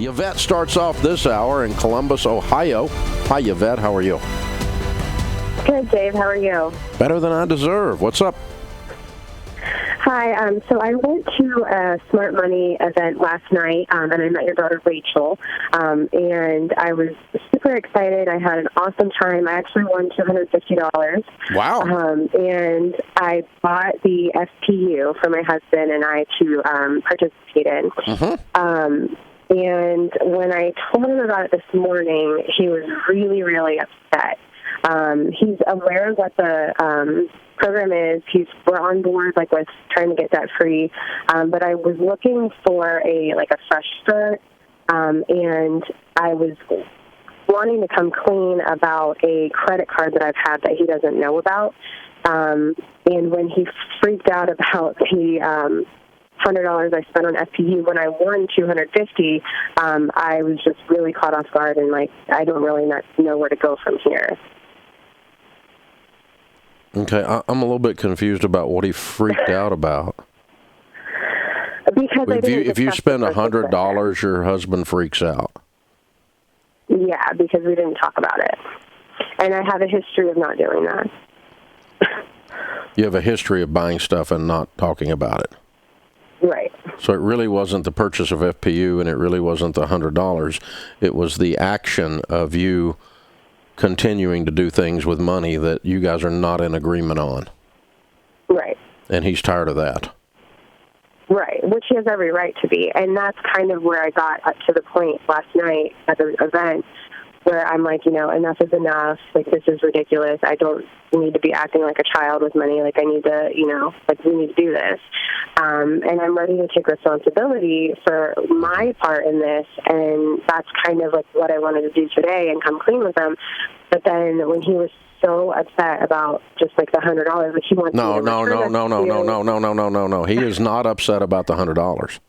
Yvette starts off this hour in Columbus, Ohio. Hi, Yvette. How are you? Good, Dave. How are you? Better than I deserve. What's up? Hi. So I went to a Smart Money event last night, and I met your daughter, Rachel, and I was super excited. I had an awesome time. I actually won $250. Wow. And I bought the FPU for my husband and I to participate in. Mm-hmm. And when I told him about it this morning, he was really, really upset. He's aware of what the program is. We're on board, with trying to get debt free. But I was looking for a fresh start, and I was wanting to come clean about a credit card that I've had that he doesn't know about. And when he freaked out about the $100 I spent on FPU when I won $250, I was just really caught off guard and I don't really know where to go from here. Okay, I'm a little bit confused about what he freaked out about. Because if you spend $100, your husband freaks out. Yeah, because we didn't talk about it, and I have a history of not doing that. You have a history of buying stuff and not talking about it. Right. So it really wasn't the purchase of FPU, and it really wasn't the $100. It was the action of you continuing to do things with money that you guys are not in agreement on. Right. And he's tired of that. Right, which he has every right to be. And that's kind of where I got up to the point last night at the event where I'm enough is enough. This is ridiculous. I don't need to be acting like a child with money. I need to, we need to do this. And I'm ready to take responsibility for my part in this. And that's kind of what I wanted to do today and come clean with him. But then when he was so upset about just the $100, he wants No. He is not upset about the $100.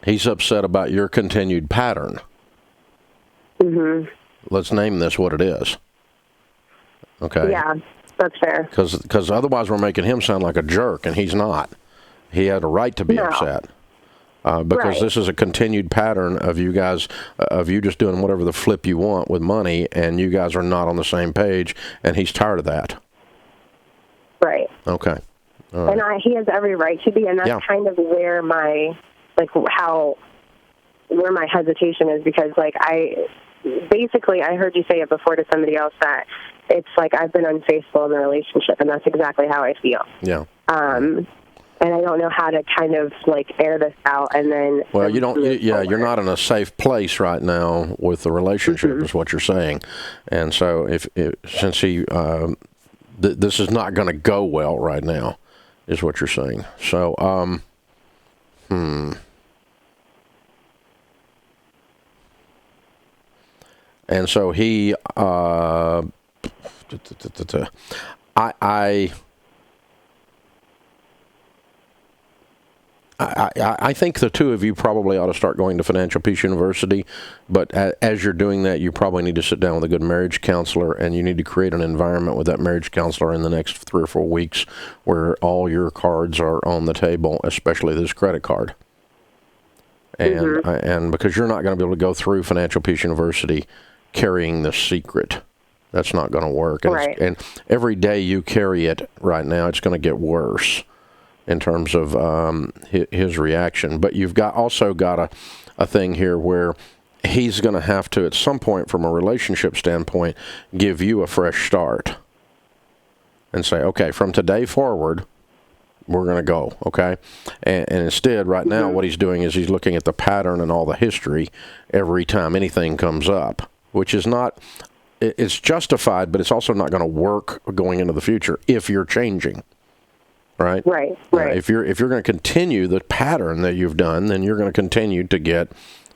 He's upset about your continued pattern. Mm-hmm. Let's name this what it is. Okay. Yeah, that's fair. Because otherwise we're making him sound like a jerk, and he's not. He had a right to be upset. Because this is a continued pattern of you guys, of you just doing whatever the flip you want with money, and you guys are not on the same page, and he's tired of that. Right. Okay. All right. And he has every right to be, and that's kind of where my, where my hesitation is, because, I heard you say it before to somebody else that it's I've been unfaithful in the relationship, and that's exactly how I feel. Yeah. And I don't know how to kind of air this out, and then. Well, you don't. You're not in a safe place right now with the relationship, is what you're saying, and so since he, this is not going to go well right now, is what you're saying. So, And so he, I think the two of you probably ought to start going to Financial Peace University, but as you're doing that, you probably need to sit down with a good marriage counselor, and you need to create an environment with that marriage counselor in the next 3 or 4 weeks where all your cards are on the table, especially this credit card. And and because you're not going to be able to go through Financial Peace University carrying the secret. That's not going to work. And, and every day you carry it right now, it's going to get worse in terms of his reaction. But you've also got a thing here where he's going to have to, at some point from a relationship standpoint, give you a fresh start and say, okay, from today forward, we're going to go, okay? And instead, right now, what he's doing is he's looking at the pattern and all the history every time anything comes up, which is not, it's justified, but it's also not going to work going into the future if you're changing. Right. If you're going to continue the pattern that you've done, then you're going to continue to get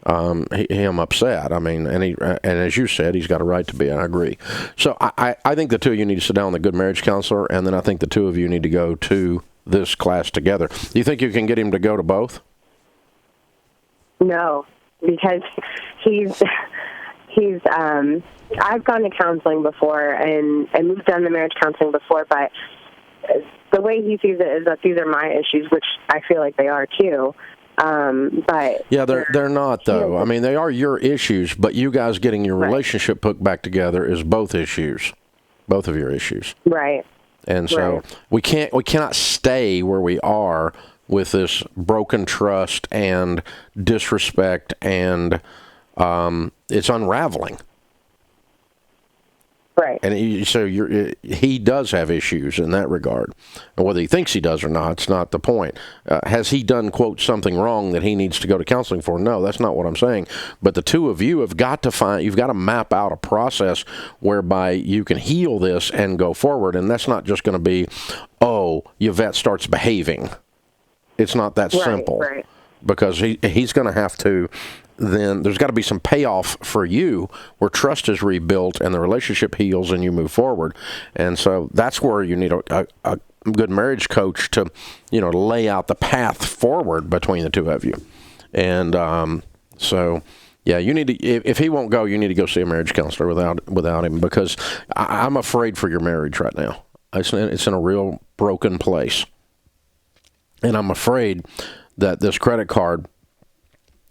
him upset. I mean, and as you said, he's got a right to be. And I agree. So I think the two of you need to sit down with a good marriage counselor, and then I think the two of you need to go to this class together. Do you think you can get him to go to both? No, because he's. I've gone to counseling before, and we've done the marriage counseling before, but the way he sees it is that these are my issues, which I feel like they are too. But yeah, they're not though. I mean, they are your issues, but you guys getting your relationship put back together is both issues, both of your issues. Right. And so we cannot stay where we are with this broken trust and disrespect, and it's unraveling. Right. And he does have issues in that regard. And whether he thinks he does or not, it's not the point. Has he done, quote, something wrong that he needs to go to counseling for? No, that's not what I'm saying. But the two of you have got to you've got to map out a process whereby you can heal this and go forward. And that's not just going to be, oh, Yvette starts behaving. It's not that simple. Right. Because he's going to have to, then there's got to be some payoff for you where trust is rebuilt and the relationship heals and you move forward. And so that's where you need a good marriage coach to, lay out the path forward between the two of you. And so, yeah, you need to, if he won't go, you need to go see a marriage counselor without him, because I'm afraid for your marriage right now. It's in a real broken place. And I'm afraid that this credit card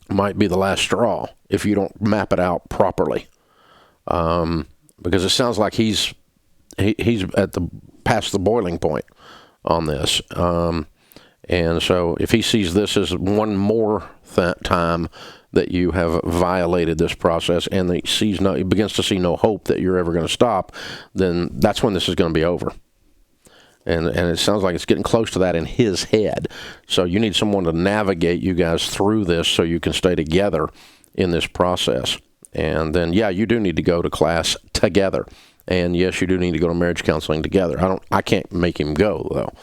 might be the last straw if you don't map it out properly, because it sounds like he's past the boiling point on this, and so if he sees this as one more time that you have violated this process, and he begins to see no hope that you're ever going to stop, then that's when this is going to be over. And it sounds like it's getting close to that in his head. So you need someone to navigate you guys through this so you can stay together in this process. And then, yeah, you do need to go to class together. And yes, you do need to go to marriage counseling together. I can't make him go, though.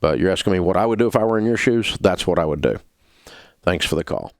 But you're asking me what I would do if I were in your shoes? That's what I would do. Thanks for the call.